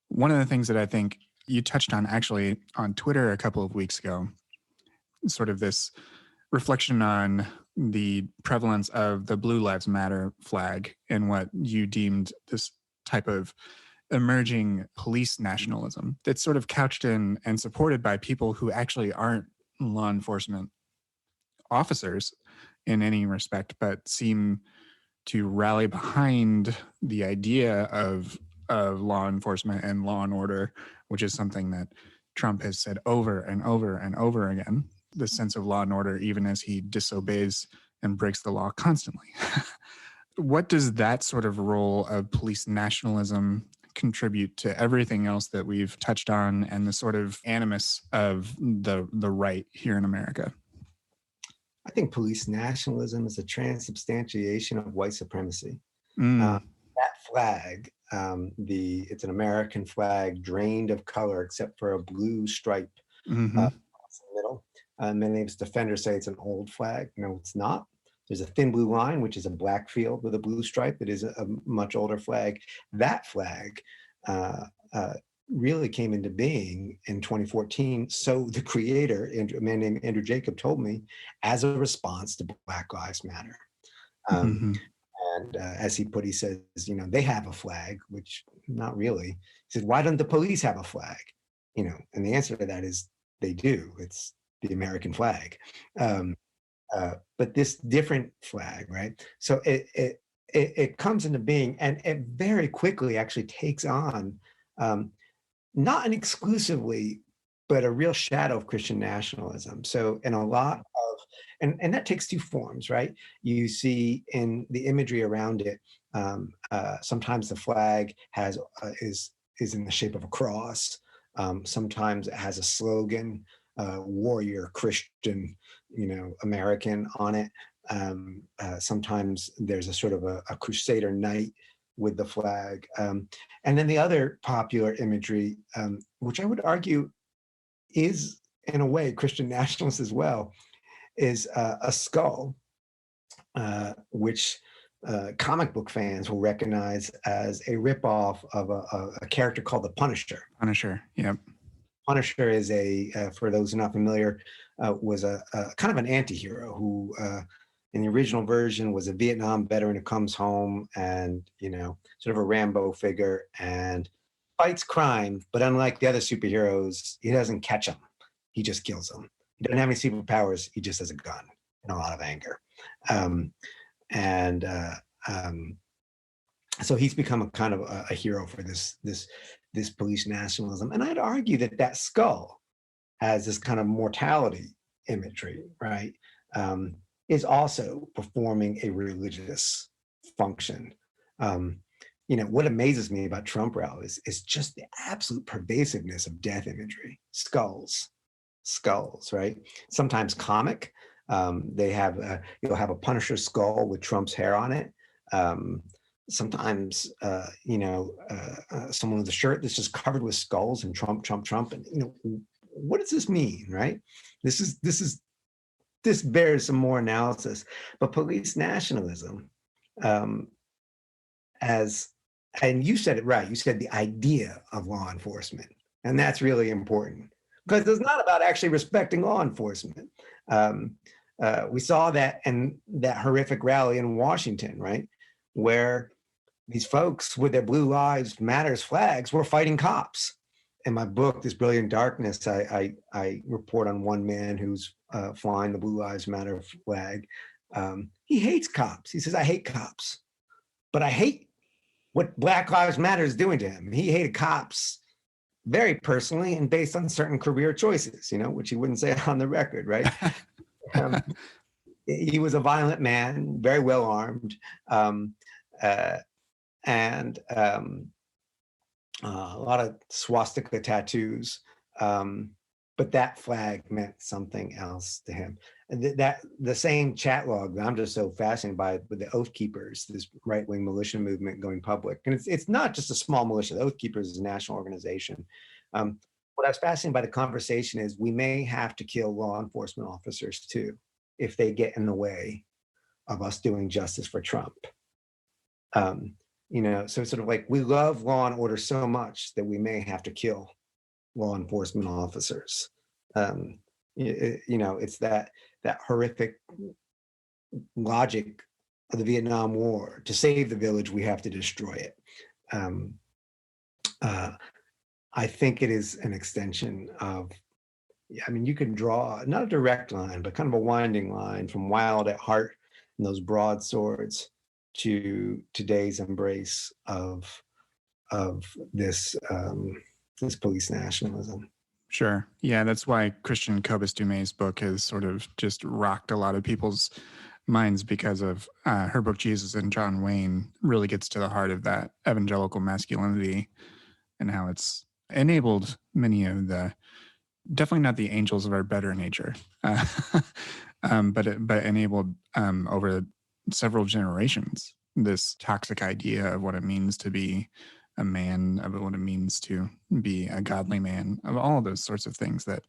One of the things that I think you touched on actually on Twitter a couple of weeks ago, sort of this reflection on the prevalence of the Blue Lives Matter flag and what you deemed this type of emerging police nationalism that's sort of couched in and supported by people who actually aren't law enforcement officers in any respect, but seem to rally behind the idea of law enforcement and law and order, which is something that Trump has said over and over and over again, the sense of law and order, even as he disobeys and breaks the law constantly. What does that sort of role of police nationalism contribute to everything else that we've touched on and the sort of animus of the right here in America? I think police nationalism is a transubstantiation of white supremacy. That flag, it's an American flag drained of color except for a blue stripe across the middle. Many of its defenders say it's an old flag. No, it's not. There's a thin blue line, which is a black field with a blue stripe that is a much older flag. That flag really came into being in 2014. So the creator, a man named Andrew Jacob, told me, as a response to Black Lives Matter. And as he says, they have a flag, which not really. He said, why don't the police have a flag? And the answer to that is they do. It's the American flag. But this different flag, right? So it comes into being, and it very quickly actually takes on not an exclusively, but a real shadow of Christian nationalism. So in a lot of, and that takes two forms, right? You see in the imagery around it, sometimes the flag is in the shape of a cross. Sometimes it has a slogan, warrior Christian, American on it. Sometimes there's a sort of a crusader knight with the flag. And then the other popular imagery, which I would argue is in a way Christian nationalist as well, is a skull, which comic book fans will recognize as a ripoff of a character called the Punisher. Punisher, yep. Punisher is for those who are not familiar, was a kind of an anti-hero who, in the original version, was a Vietnam veteran who comes home and, sort of a Rambo figure and fights crime. But unlike the other superheroes, he doesn't catch them. He just kills them. He doesn't have any superpowers. He just has a gun and a lot of anger. So he's become a kind of a hero for this police nationalism. And I'd argue that skull has this kind of mortality imagery, right? Is also performing a religious function. What amazes me about Trump rallies is just the absolute pervasiveness of death imagery. Skulls, right? Sometimes comic. They have you'll have a Punisher skull with Trump's hair on it. Sometimes someone with a shirt that's just covered with skulls and Trump, and what does this mean, right? This bears some more analysis. But police nationalism, and you said it right, you said the idea of law enforcement, and that's really important because it's not about actually respecting law enforcement. We saw that in that horrific rally in Washington, right, where these folks with their Blue Lives Matters flags were fighting cops. In my book, This Brilliant Darkness, I report on one man who's flying the Blue Lives Matter flag. He hates cops. He says, I hate cops, but I hate what Black Lives Matter is doing to him. He hated cops very personally and based on certain career choices, which he wouldn't say on the record, right? He was a violent man, very well armed. a lot of swastika tattoos. But that flag meant something else to him. And that the same chat log that I'm just so fascinated by with the Oath Keepers, this right-wing militia movement going public. And it's not just a small militia. The Oath Keepers is a national organization. What I was fascinated by the conversation is we may have to kill law enforcement officers too if they get in the way of us doing justice for Trump. So sort of like we love law and order so much that we may have to kill law enforcement officers. It's that horrific logic of the Vietnam War. To save the village, we have to destroy it. I think it is an extension of, you can draw not a direct line, but kind of a winding line from Wild at Heart and those broadswords to today's embrace of this this police nationalism. Sure. Yeah, that's why Christian Cobus Dumay's book has sort of just rocked a lot of people's minds, because of her book Jesus and John Wayne really gets to the heart of that evangelical masculinity and how it's enabled many of the, definitely not the angels of our better nature, but enabled over several generations this toxic idea of what it means to be a man, of what it means to be a godly man, of all of those sorts of things that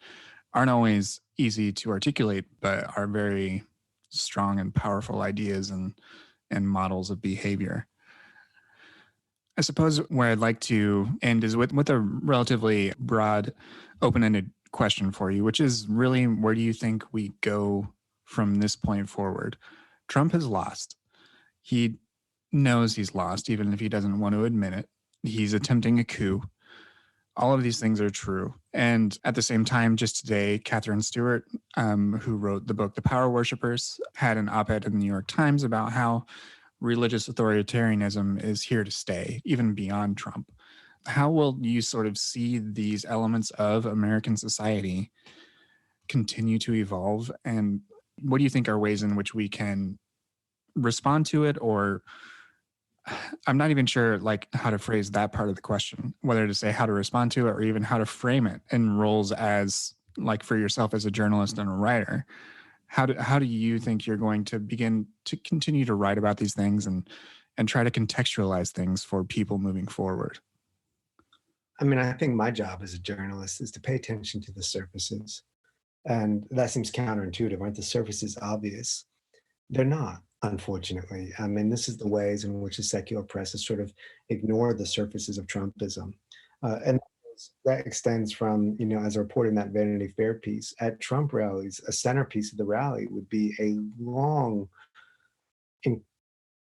aren't always easy to articulate, but are very strong and powerful ideas and models of behavior. I suppose where I'd like to end is with a relatively broad, open-ended question for you, which is really, where do you think we go from this point forward? Trump has lost. He knows he's lost, even if he doesn't want to admit it. He's attempting a coup. All of these things are true. And at the same time, just today, Katherine Stewart, who wrote the book The Power Worshippers, had an op-ed in the New York Times about how religious authoritarianism is here to stay, even beyond Trump. How will you sort of see these elements of American society continue to evolve? And what do you think are ways in which we can respond to it? Or I'm not even sure how to phrase that part of the question, whether to say how to respond to it or even how to frame it in roles as, for yourself as a journalist and a writer. How do you think you're going to begin to continue to write about these things and try to contextualize things for people moving forward? I think my job as a journalist is to pay attention to the surfaces. And that seems counterintuitive. Aren't the surfaces obvious? They're not, unfortunately. This is the ways in which the secular press has sort of ignored the surfaces of Trumpism. And that extends from, as I reported in that Vanity Fair piece, at Trump rallies, a centerpiece of the rally would be a long and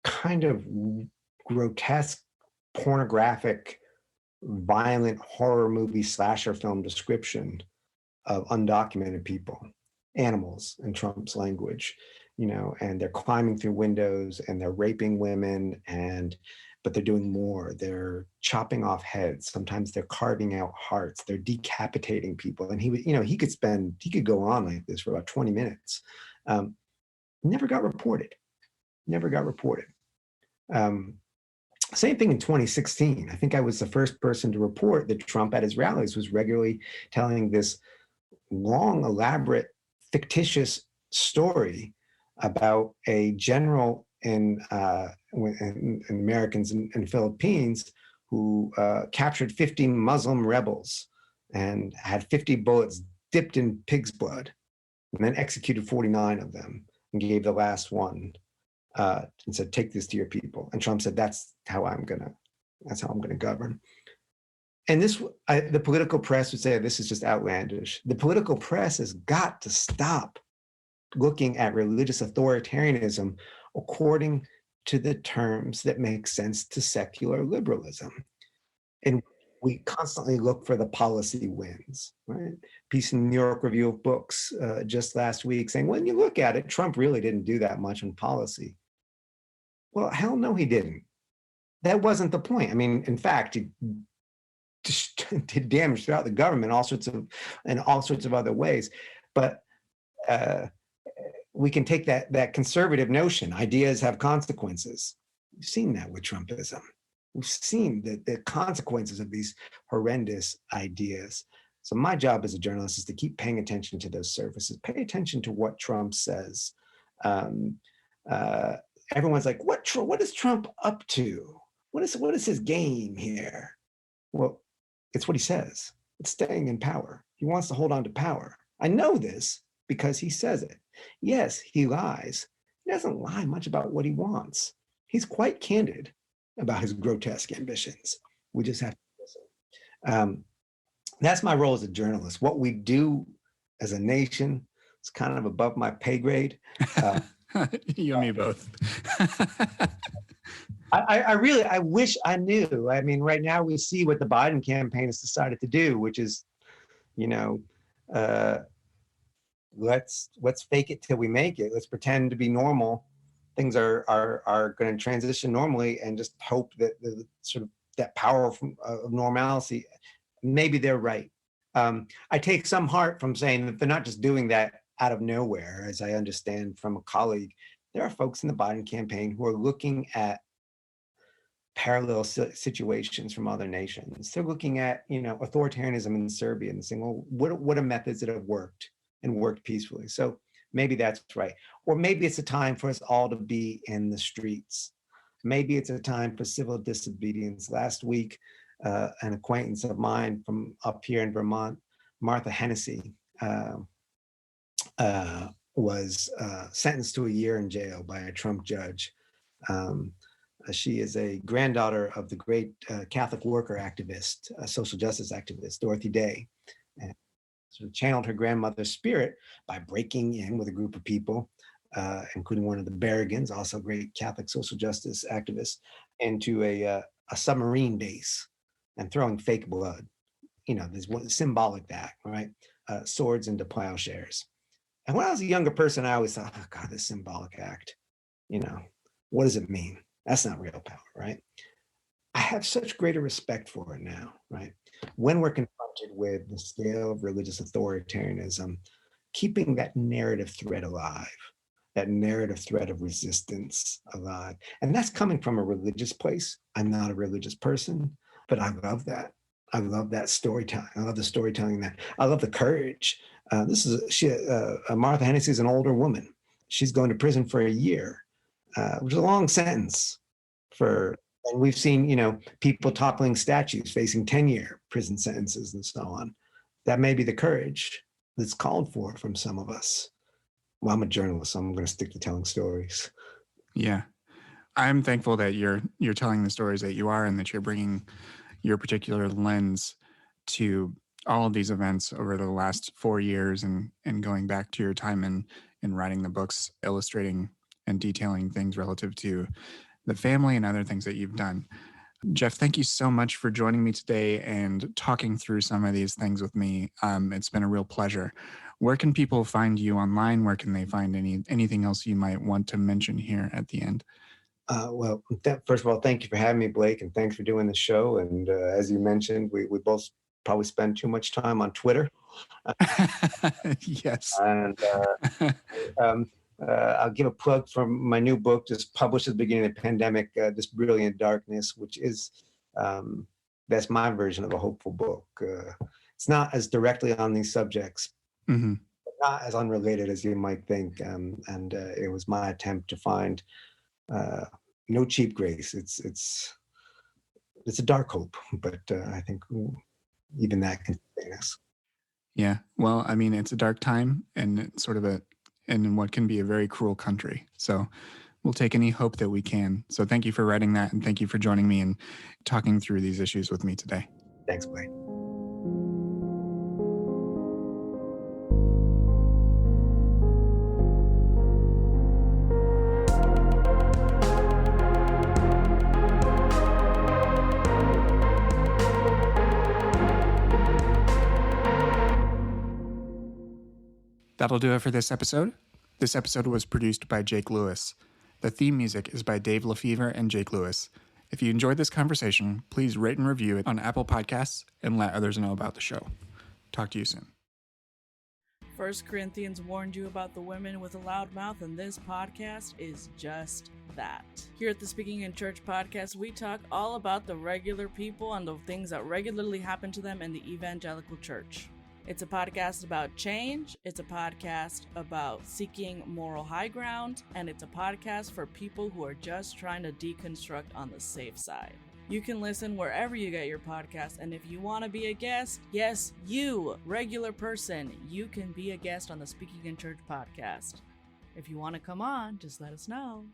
kind of grotesque, pornographic, violent horror movie slasher film description of undocumented people, animals in Trump's language, and they're climbing through windows and they're raping women, but they're doing more. They're chopping off heads. Sometimes they're carving out hearts. They're decapitating people. And he could go on like this for about 20 minutes. Never got reported. Same thing in 2016. I think I was the first person to report that Trump at his rallies was regularly telling this long, elaborate, fictitious story about a general in Americans in Philippines who captured 50 Muslim rebels and had 50 bullets dipped in pig's blood, and then executed 49 of them and gave the last one and said, "Take this to your people." And Trump said, "That's how I'm gonna govern." And the political press would say, this is just outlandish. The political press has got to stop looking at religious authoritarianism according to the terms that make sense to secular liberalism. And we constantly look for the policy wins, right? Piece in the New York Review of Books just last week saying, when you look at it, Trump really didn't do that much on policy. Well, hell no, he didn't. That wasn't the point. In fact, he did damage throughout the government, all sorts of other ways. But we can take that conservative notion, ideas have consequences. We've seen that with Trumpism. We've seen the consequences of these horrendous ideas. So my job as a journalist is to keep paying attention to those surfaces, pay attention to what Trump says. Everyone's like, what is Trump up to? What is his game here? Well, it's what he says. It's staying in power. He wants to hold on to power. I know this because he says it. Yes, he lies. He doesn't lie much about what he wants. He's quite candid about his grotesque ambitions. We just have to listen. That's my role as a journalist. What we do as a nation is kind of above my pay grade. You and me both. I wish I knew. I mean, right now we see what the Biden campaign has decided to do, which is, let's fake it till we make it. Let's pretend to be normal. Things are going to transition normally, and just hope that the sort of that power of normalcy. Maybe they're right. I take some heart from saying that they're not just doing that out of nowhere, as I understand from a colleague. There are folks in the Biden campaign who are looking at parallel situations from other nations. They're looking at, authoritarianism in Serbia and saying, well, what are methods that have worked and worked peacefully? So maybe that's right. Or maybe it's a time for us all to be in the streets. Maybe it's a time for civil disobedience. Last week, an acquaintance of mine from up here in Vermont, Martha Hennessy, was sentenced to a year in jail by a Trump judge. She is a granddaughter of the great Catholic worker activist, social justice activist, Dorothy Day, and sort of channeled her grandmother's spirit by breaking in with a group of people, including one of the Berrigans, also great Catholic social justice activists, into a submarine base and throwing fake blood. There's one symbolic act, right? Swords into plowshares. And when I was a younger person, I always thought, oh God, this symbolic act, what does it mean? That's not real power, right? I have such greater respect for it now, right? When we're confronted with the scale of religious authoritarianism, keeping that narrative thread alive, that narrative thread of resistance alive. And that's coming from a religious place. I'm not a religious person, but I love that. I love that storytelling. I love the storytelling that I love the courage. Martha Hennessy is an older woman. She's going to prison for a year, which is a long sentence and we've seen, people toppling statues facing 10-year prison sentences and so on. That may be the courage that's called for from some of us. Well, I'm a journalist, so I'm going to stick to telling stories. Yeah. I'm thankful that you're telling the stories that you are, and that you're bringing your particular lens to all of these events over the last 4 years, and going back to your time in writing the books, illustrating and detailing things relative to the family and other things that you've done. Jeff, thank you so much for joining me today and talking through some of these things with me. It's been a real pleasure. Where can people find you online? Where can they find anything else you might want to mention here at the end? First of all, thank you for having me, Blake, and thanks for doing the show. And as you mentioned, we both probably spend too much time on Twitter. Yes. And I'll give a plug for my new book, just published at the beginning of the pandemic, This Brilliant Darkness, which is, that's my version of a hopeful book. It's not as directly on these subjects, mm-hmm. but not as unrelated as you might think. And it was my attempt to find no cheap grace. It's a dark hope, but I think even that can sustain us. Yeah. Well, I mean, it's a dark time, and it's sort of in what can be a very cruel country. So we'll take any hope that we can. So thank you for writing that, and thank you for joining me and talking through these issues with me today. Thanks, Blake. That'll do it for this episode. This episode was produced by Jake Lewis. The theme music is by Dave LaFever and Jake Lewis. If you enjoyed this conversation, please rate and review it on Apple Podcasts and let others know about the show. Talk to you soon. 1 Corinthians warned you about the women with a loud mouth, and this podcast is just that. Here at the Speaking in Church podcast, we talk all about the regular people and the things that regularly happen to them in the evangelical church. It's a podcast about change, it's a podcast about seeking moral high ground, and it's a podcast for people who are just trying to deconstruct on the safe side. You can listen wherever you get your podcast, and if you want to be a guest, yes, you, regular person, you can be a guest on the Speaking in Church podcast. If you want to come on, just let us know.